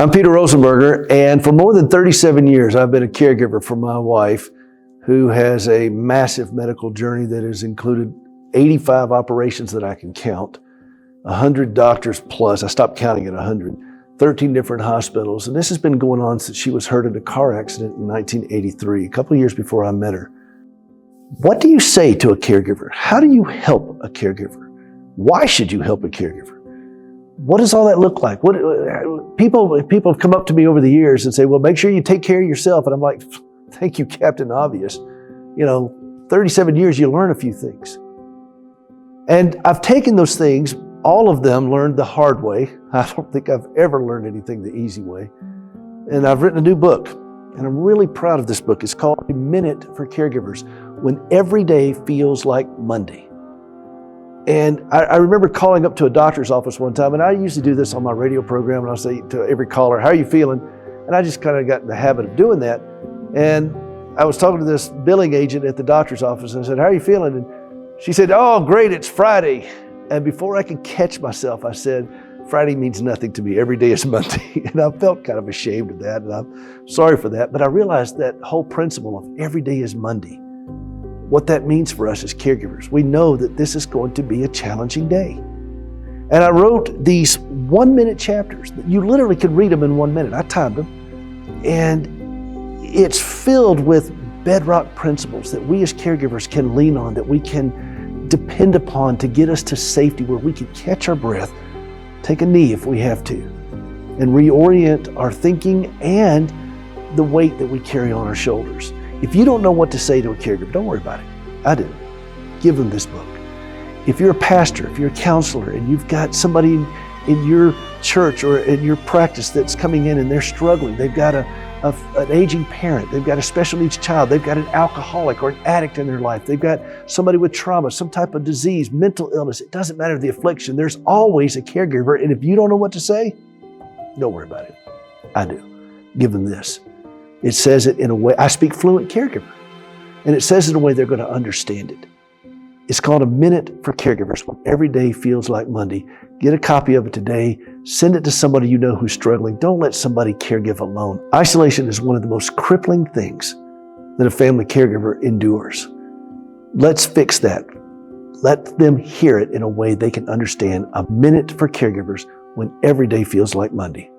I'm Peter Rosenberger, and for more than 37 years, I've been a caregiver for my wife, who has a massive medical journey that has included 85 operations that I can count, 100 doctors plus, I stopped counting at 100, 13 different hospitals, and this has been going on since she was hurt in a car accident in 1983, a couple of years before I met her. What do you say to a caregiver? How do you help a caregiver? Why should you help a caregiver? What does all that look like? People have come up to me over the years and say, well, make sure you take care of yourself. And I'm like, thank you, Captain Obvious. 37 years, you learn a few things. And I've taken those things, all of them learned the hard way. I don't think I've ever learned anything the easy way. And I've written a new book, and I'm really proud of this book. It's called Minute For Caregivers, When Every Day Feels Like Monday. And I remember calling up to a doctor's office one time, and I usually do this on my radio program, and I'll say to every caller, how are you feeling? And I just kind of got in the habit of doing that. And I was talking to this billing agent at the doctor's office, and I said, how are you feeling? And she said, oh, great, it's Friday. And before I could catch myself, I said, Friday means nothing to me. Every day is Monday. And I felt kind of ashamed of that, and I'm sorry for that. But I realized that whole principle of every day is Monday, what that means for us as caregivers. We know that this is going to be a challenging day. And I wrote these 1-minute chapters. You literally can read them in 1 minute. I timed them. And it's filled with bedrock principles that we as caregivers can lean on, that we can depend upon to get us to safety, where we can catch our breath, take a knee if we have to, and reorient our thinking and the weight that we carry on our shoulders. If you don't know what to say to a caregiver, don't worry about it. I do. Give them this book. If you're a pastor, if you're a counselor, and you've got somebody in your church or in your practice that's coming in and they're struggling, they've got an aging parent, they've got a special needs child, they've got an alcoholic or an addict in their life, they've got somebody with trauma, some type of disease, mental illness, it doesn't matter the affliction, there's always a caregiver. And if you don't know what to say, don't worry about it. I do. Give them this. It says it in a way, I speak fluent caregiver, and it says it in a way they're going to understand it. It's called A Minute For Caregivers, When Every Day Feels Like Monday. Get a copy of it today. Send it to somebody you know who's struggling. Don't let somebody caregive alone. Isolation is one of the most crippling things that a family caregiver endures. Let's fix that. Let them hear it in a way they can understand. A Minute For Caregivers, When Every Day Feels Like Monday.